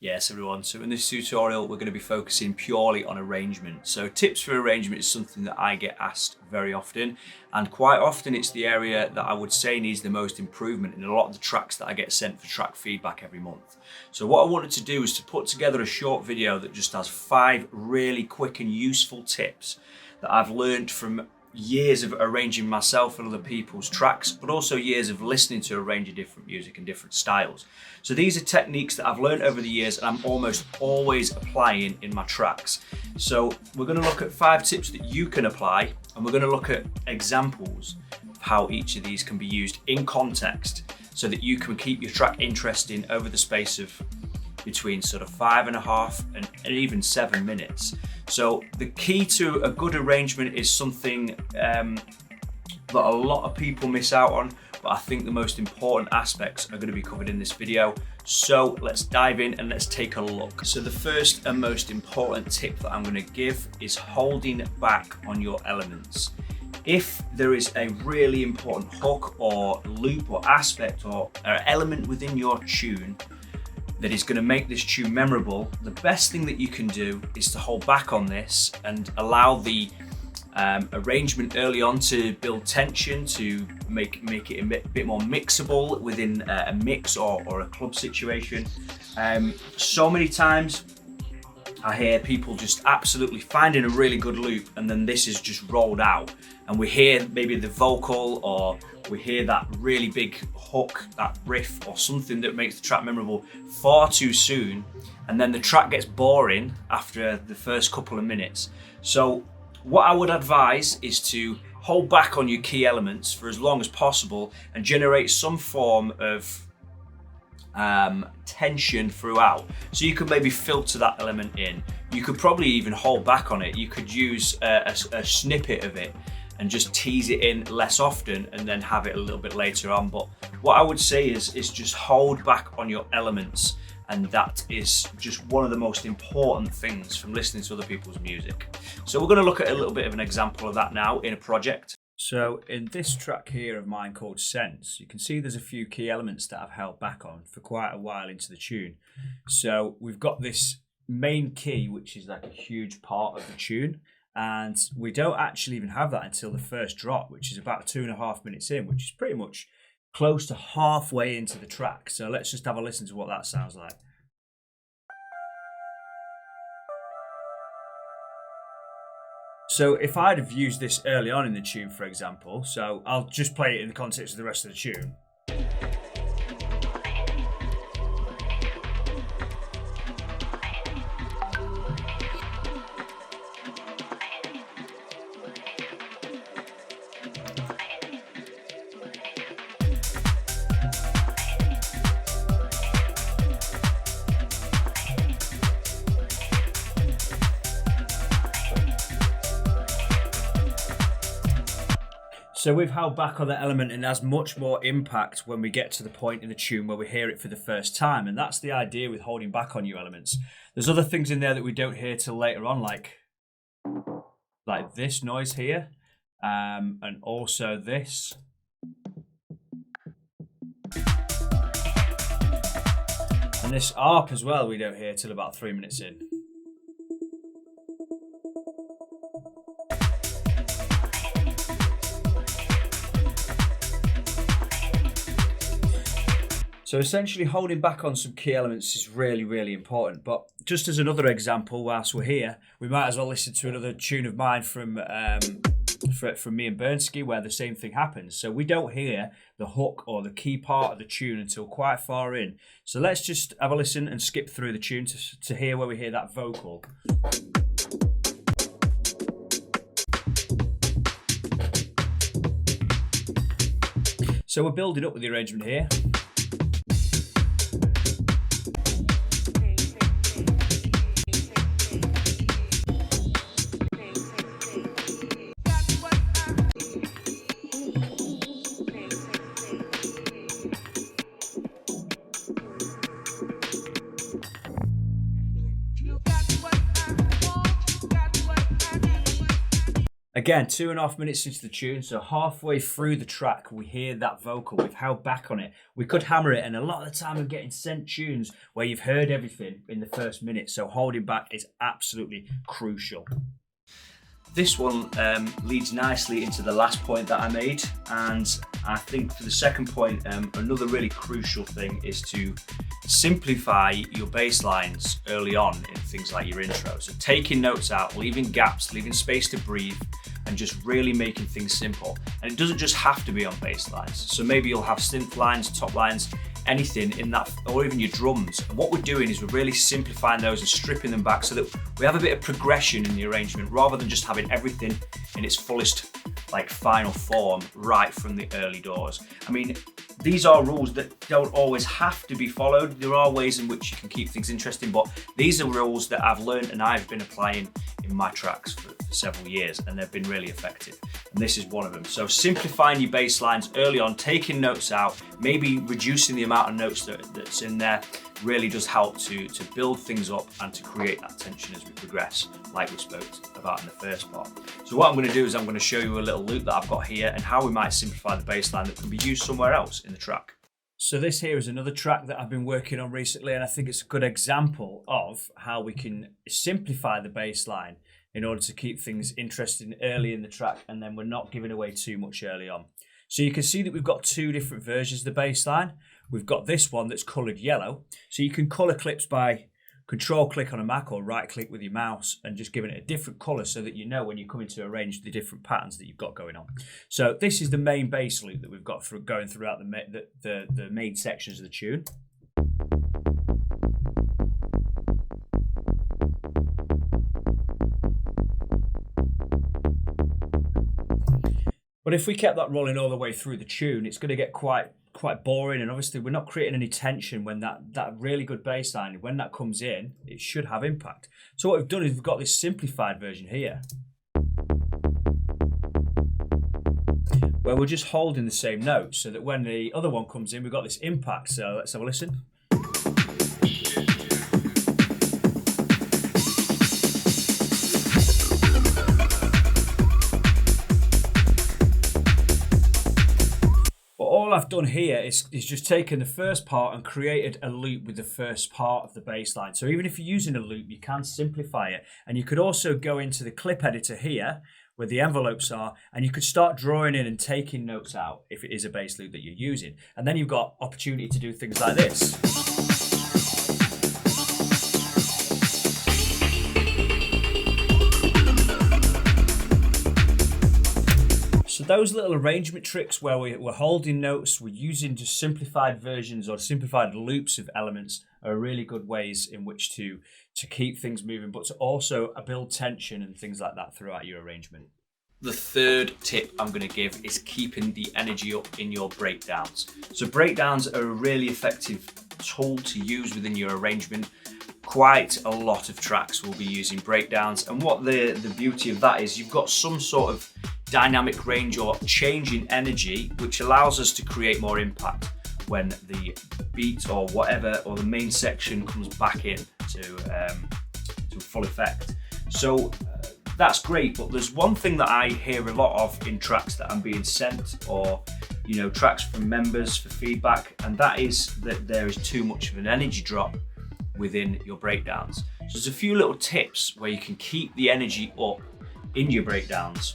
Yes everyone, so in this tutorial we're going to be focusing purely on arrangement. So tips for arrangement is something that I get asked very often, and quite often it's the area that I would say needs the most improvement in a lot of the tracks that I get sent for track feedback every month. So what I wanted to do is to put together a short video that just has 5 really quick and useful tips that I've learned from years of arranging myself and other people's tracks, but also years of listening to a range of different music and different styles. So these are techniques that I've learned over the years and I'm almost always applying in my tracks. So we're going to look at 5 tips that you can apply, and we're going to look at examples of how each of these can be used in context so that you can keep your track interesting over the space of between sort of 5.5 and even 7 minutes. So the key to a good arrangement is something that a lot of people miss out on, but I think the most important aspects are going to be covered in this video. So let's dive in and let's take a look. So the first and most important tip that I'm going to give is holding back on your elements. If there is a really important hook or loop or aspect or element within your tune that is going to make this tune memorable, the best thing that you can do is to hold back on this and allow the arrangement early on to build tension, to make it a bit more mixable within a mix or a club situation. So many times I hear people just absolutely finding a really good loop and then this is just rolled out, and we hear maybe the vocal or we hear that really big hook, that riff or something that makes the track memorable far too soon, and then the track gets boring after the first couple of minutes. So what I would advise is to hold back on your key elements for as long as possible and generate some form of tension throughout. So you could maybe filter that element in. You could probably even hold back on it. You could use a snippet of it and just tease it in less often and then have it a little bit later on. But what I would say is just hold back on your elements, and that is just one of the most important things from listening to other people's music. So we're going to look at a little bit of an example of that now in a project. So in this track here of mine called Sense, you can see there's a few key elements that I've held back on for quite a while into the tune. So we've got this main key, which is like a huge part of the tune, and we don't actually even have that until the first drop, which is about 2.5 minutes in, which is pretty much close to halfway into the track. So let's just have a listen to what that sounds like. So if I'd have used this early on in the tune, for example, so I'll just play it in the context of the rest of the tune. So we've held back on that element, and it has much more impact when we get to the point in the tune where we hear it for the first time. And that's the idea with holding back on your elements. There's other things in there that we don't hear till later on, like this noise here, and also this. And this arp as well we don't hear till about 3 minutes in. So essentially holding back on some key elements is really, really important. But just as another example, whilst we're here, we might as well listen to another tune of mine from me and Bernski where the same thing happens. So we don't hear the hook or the key part of the tune until quite far in. So let's just have a listen and skip through the tune to hear where we hear that vocal. So we're building up with the arrangement here. Again, 2.5 minutes into the tune, so halfway through the track, we hear that vocal. We've held back on it. We could hammer it, and a lot of the time I'm getting sent tunes where you've heard everything in the first minute, so holding back is absolutely crucial. This one leads nicely into the last point that I made, and I think for the second point, another really crucial thing is to simplify your bass lines early on in things like your intro. So taking notes out, leaving gaps, leaving space to breathe, and just really making things simple. And it doesn't just have to be on bass lines. So maybe you'll have synth lines, top lines, anything in that, or even your drums. And what we're doing is we're really simplifying those and stripping them back so that we have a bit of progression in the arrangement rather than just having everything in its fullest, like, final form right from the early doors. I mean, these are rules that don't always have to be followed. There are ways in which you can keep things interesting, but these are rules that I've learned and I've been applying in my tracks for several years, and they've been really effective. And this is one of them. So simplifying your bass lines early on, taking notes out, maybe reducing the amount of notes that's in there really does help to build things up and to create that tension as we progress, like we spoke about in the first part. So what I'm going to do is I'm going to show you a little loop that I've got here and how we might simplify the bass line that can be used somewhere else in the track. So this here is another track that I've been working on recently, and I think it's a good example of how we can simplify the bass line in order to keep things interesting early in the track, and then we're not giving away too much early on. So you can see that we've got two different versions of the bass line. We've got this one that's coloured yellow. So you can colour clips by control click on a Mac or right click with your mouse and just giving it a different colour so that you know when you're coming to arrange the different patterns that you've got going on. So this is the main bass loop that we've got going throughout the main sections of the tune. But if we kept that rolling all the way through the tune, it's going to get quite boring, and obviously we're not creating any tension when that really good bass line, when that comes in, it should have impact. So what we've done is we've got this simplified version here, where we're just holding the same notes so that when the other one comes in, we've got this impact. So let's have a listen. All I've done here is just taken the first part and created a loop with the first part of the bass line. So even if you're using a loop, you can simplify it. And you could also go into the clip editor here where the envelopes are, and you could start drawing in and taking notes out if it is a bass loop that you're using. And then you've got opportunity to do things like this. So those little arrangement tricks where we're holding notes, we're using just simplified versions or simplified loops of elements are really good ways in which to keep things moving, but to also build tension and things like that throughout your arrangement. The third tip I'm going to give is keeping the energy up in your breakdowns. So breakdowns are a really effective tool to use within your arrangement. Quite a lot of tracks will be using breakdowns, and what the beauty of that is you've got some sort of dynamic range or change in energy which allows us to create more impact when the beat or whatever or the main section comes back in to full effect. So that's great, but there's one thing that I hear a lot of in tracks that I'm being sent, or tracks from members for feedback, and that is that there is too much of an energy drop within your breakdowns. So there's a few little tips where you can keep the energy up in your breakdowns.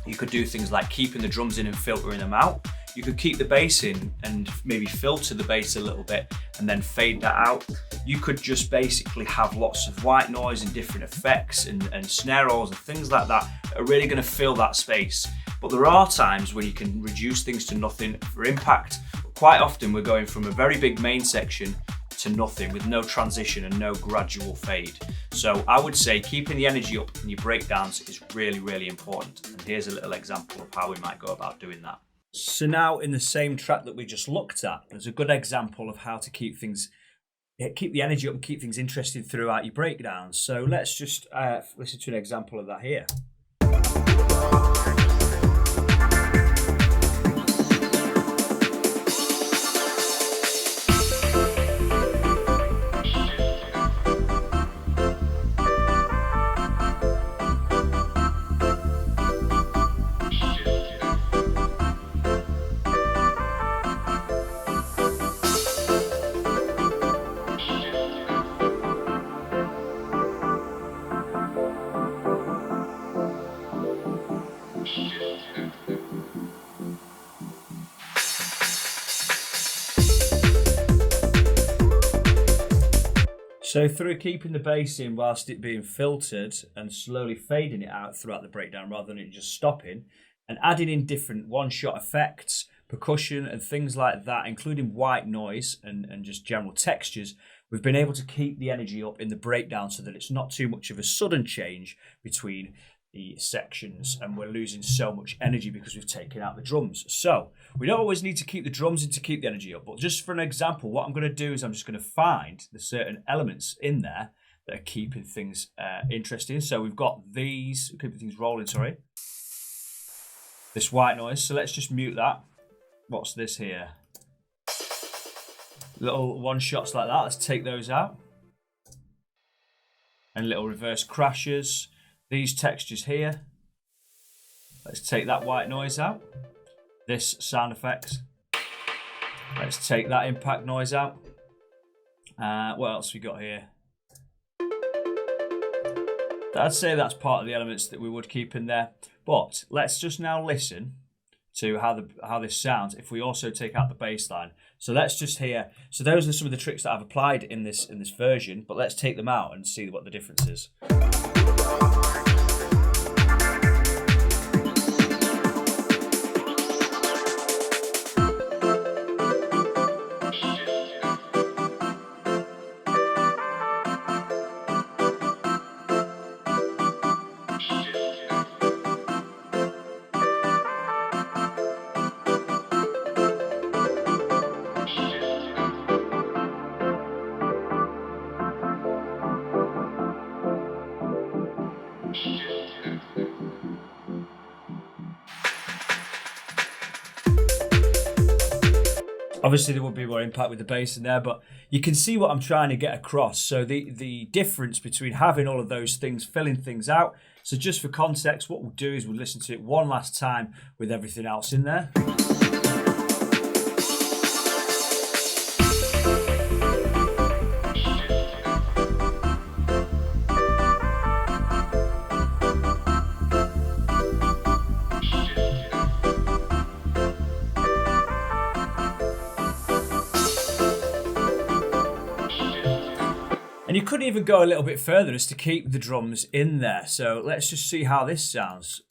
You could do things like keeping the drums in and filtering them out. You could keep the bass in and maybe filter the bass a little bit and then fade that out. You could just basically have lots of white noise and different effects and snare rolls and things like that are really going to fill that space. But there are times when you can reduce things to nothing for impact. But quite often we're going from a very big main section to nothing with no transition and no gradual fade. So I would say keeping the energy up in your breakdowns is really, really important. And here's a little example of how we might go about doing that. So now in the same track that we just looked at, there's a good example of how to keep the energy up and keep things interesting throughout your breakdowns. So let's just listen to an example of that here. So through keeping the bass in whilst it being filtered and slowly fading it out throughout the breakdown rather than it just stopping, and adding in different one-shot effects, percussion and things like that, including white noise and just general textures, we've been able to keep the energy up in the breakdown so that it's not too much of a sudden change between the sections and we're losing so much energy because we've taken out the drums. So we don't always need to keep the drums in to keep the energy up, but just for an example, what I'm going to do is I'm just going to find the certain elements in there that are keeping things interesting. So we've got these, keeping things rolling, sorry. This white noise, so let's just mute that. What's this here? Little one shots like that, let's take those out. And little reverse crashes. These textures here. Let's take that white noise out. This sound effects. Let's take that impact noise out. What else we got here? I'd say that's part of the elements that we would keep in there. But let's just now listen to how this sounds if we also take out the bass line. So let's just hear. So those are some of the tricks that I've applied in this version, but let's take them out and see what the difference is. Obviously there would be more impact with the bass in there, but you can see what I'm trying to get across. So the difference between having all of those things, filling things out. So just for context, what we'll do is we'll listen to it one last time with everything else in there. And you could even go a little bit further as to keep the drums in there. So let's just see how this sounds.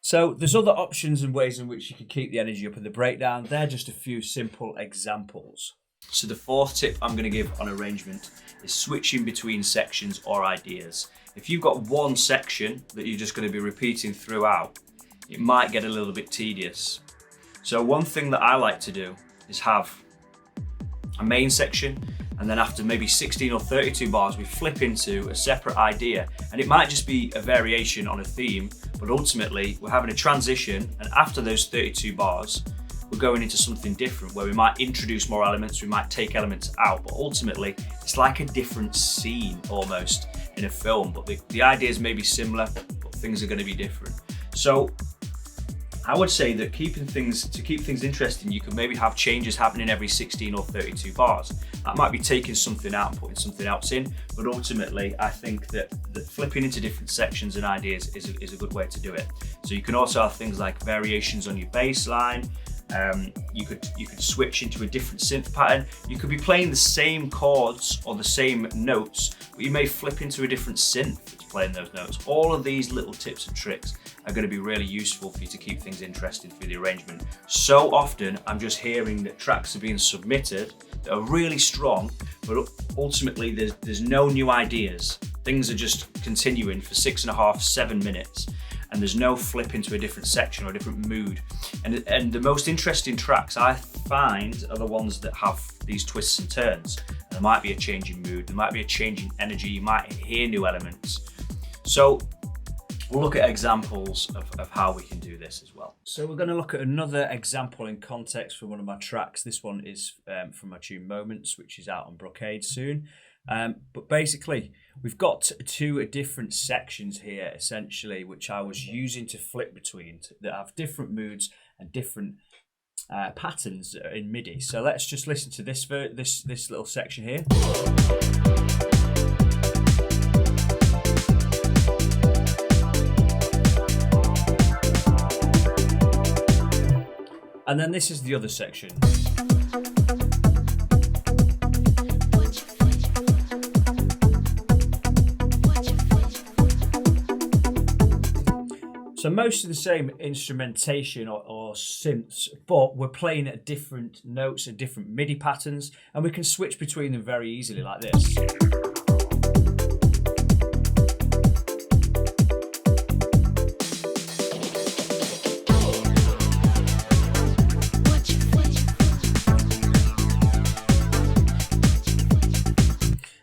So there's other options and ways in which you can keep the energy up in the breakdown. They're just a few simple examples. So the fourth tip I'm going to give on arrangement is switching between sections or ideas. If you've got one section that you're just going to be repeating throughout, it might get a little bit tedious. So one thing that I like to do is have a main section, and then after maybe 16 or 32 bars, we flip into a separate idea. And it might just be a variation on a theme, but ultimately we're having a transition, and after those 32 bars, we're going into something different where we might introduce more elements, we might take elements out, but ultimately it's like a different scene almost in a film, but the ideas may be similar, but things are going to be different. So I would say that to keep things interesting, you could maybe have changes happening every 16 or 32 bars. That might be taking something out and putting something else in, but ultimately I think that flipping into different sections and ideas is a good way to do it. So you can also have things like variations on your bass line. You could switch into a different synth pattern. You could be playing the same chords or the same notes, but you may flip into a different synth that's playing those notes. All of these little tips and tricks are going to be really useful for you to keep things interesting through the arrangement. So often I'm just hearing that tracks are being submitted that are really strong, but ultimately there's no new ideas. Things are just continuing for 6.5, 7 minutes. And there's no flip into a different section or a different mood. And the most interesting tracks I find are the ones that have these twists and turns. And there might be a change in mood, there might be a change in energy, you might hear new elements. So we'll look at examples of how we can do this as well. So we're going to look at another example in context for one of my tracks. This one is from my tune Moments, which is out on Brocade soon. But basically, we've got two different sections here, essentially, which I was using to flip between that have different moods and different patterns in MIDI. So let's just listen to this little section here. And then this is the other section. So most of the same instrumentation or synths, but we're playing at different notes and different MIDI patterns, and we can switch between them very easily like this.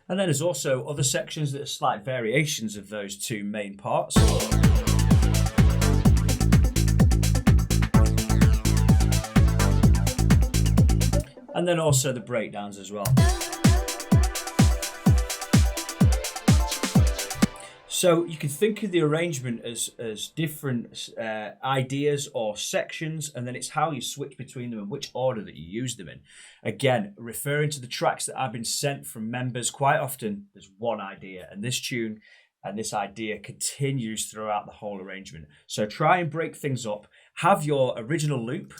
And then there's also other sections that are slight variations of those two main parts. And then also the breakdowns as well. So you can think of the arrangement as different ideas or sections, and then it's how you switch between them and which order that you use them in. Again, referring to the tracks that I've been sent from members, quite often there's one idea, and this tune and this idea continues throughout the whole arrangement. So try and break things up. Have your original loop.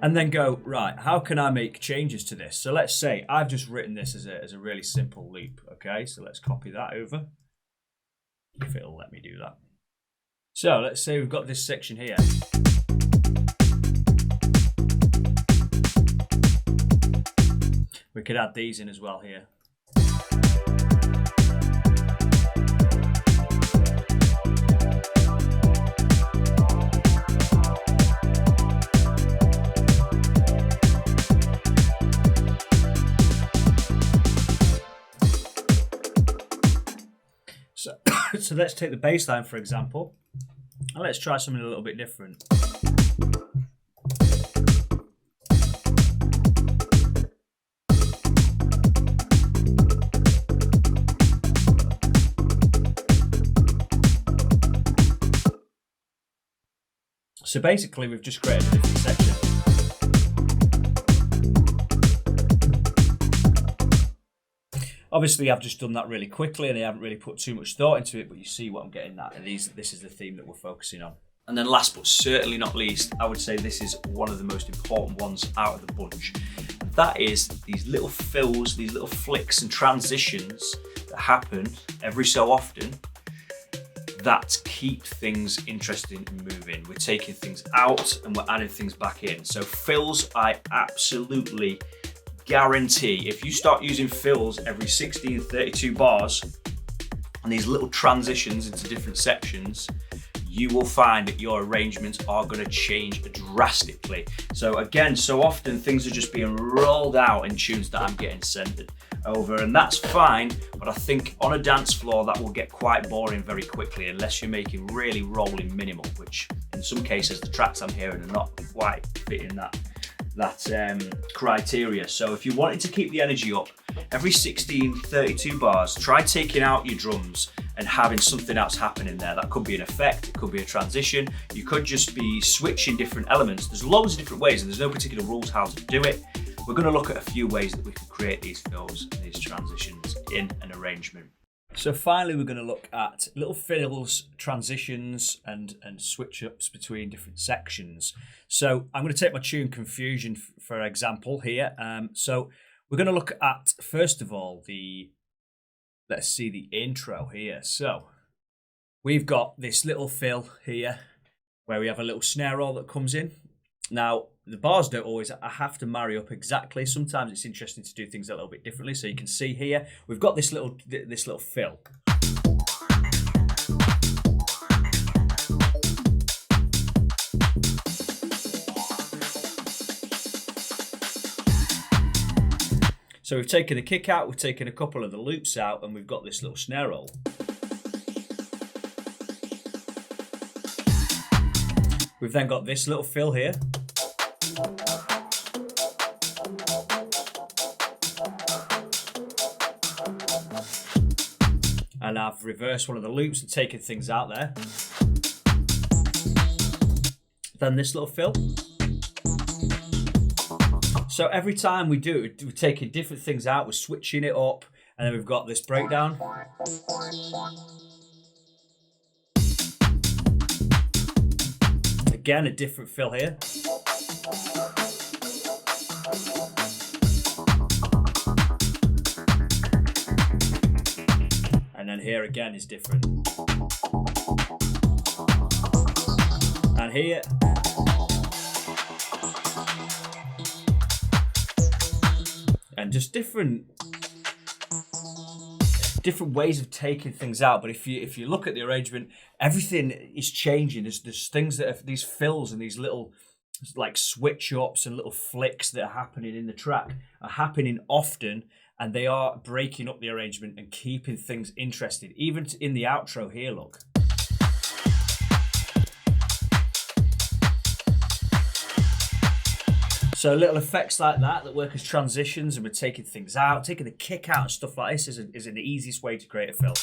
And then go, right, how can I make changes to this? So let's say I've just written this as a really simple loop, okay? So let's copy that over, if it'll let me do that. So let's say we've got this section here. We could add these in as well here. So let's take the bass line, for example, and let's try something a little bit different. So basically we've just created a different section. Obviously, I've just done that really quickly and I haven't really put too much thought into it, but you see what I'm getting at. And this is the theme that we're focusing on. And then last but certainly not least, I would say this is one of the most important ones out of the bunch. And that is these little fills, these little flicks and transitions that happen every so often that keep things interesting and moving. We're taking things out and we're adding things back in. So fills, I absolutely guarantee if you start using fills every 16, 32 bars and these little transitions into different sections, you will find that your arrangements are going to change drastically. So again, so often things are just being rolled out in tunes that I'm getting sent over, and that's fine, but I think on a dance floor that will get quite boring very quickly unless you're making really rolling minimal, which in some cases the tracks I'm hearing are not quite fitting that criteria. So if you wanted to keep the energy up, every 16, 32 bars, try taking out your drums and having something else happening there. That could be an effect, it could be a transition, you could just be switching different elements. There's loads of different ways and there's no particular rules how to do it. We're going to look at a few ways that we can create these fills and these transitions in an arrangement. So finally, we're going to look at little fills, transitions, and switch ups between different sections. So I'm going to take my tune Confusion for example here. So we're going to look at, first of all, let's see the intro here. So we've got this little fill here where we have a little snare roll that comes in. Now, the bars don't always have to marry up exactly. Sometimes it's interesting to do things a little bit differently. So you can see here, we've got this little fill. So we've taken the kick out, we've taken a couple of the loops out, and we've got this little snare roll. We've then got this little fill here. And I've reversed one of the loops and taken things out there. Then this little fill. So every time we do it, we're taking different things out, we're switching it up, and then we've got this breakdown. Again, a different fill here. And then here again is different. And here. And just different ways of taking things out. But if you look at the arrangement, everything is changing. There's things that are, these fills and these little like switch ups and little flicks that are happening in the track are happening often, and they are breaking up the arrangement and keeping things interesting. Even in the outro here, look. So little effects like that work as transitions, and we're taking things out, taking the kick out and stuff like this is the easiest way to create a fill.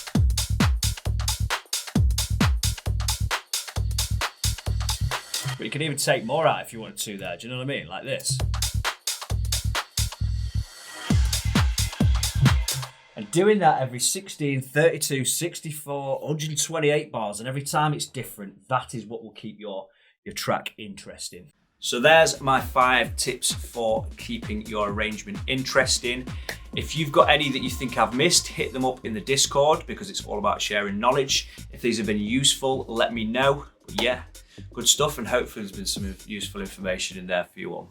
But you can even take more out if you wanted to there, do you know what I mean? Like this. And doing that every 16, 32, 64, 128 bars, and every time it's different, that is what will keep your track interesting. So there's my 5 tips for keeping your arrangement interesting. If you've got any that you think I've missed, hit them up in the Discord, because it's all about sharing knowledge. If these have been useful, let me know. But yeah, good stuff, and hopefully there's been some useful information in there for you all.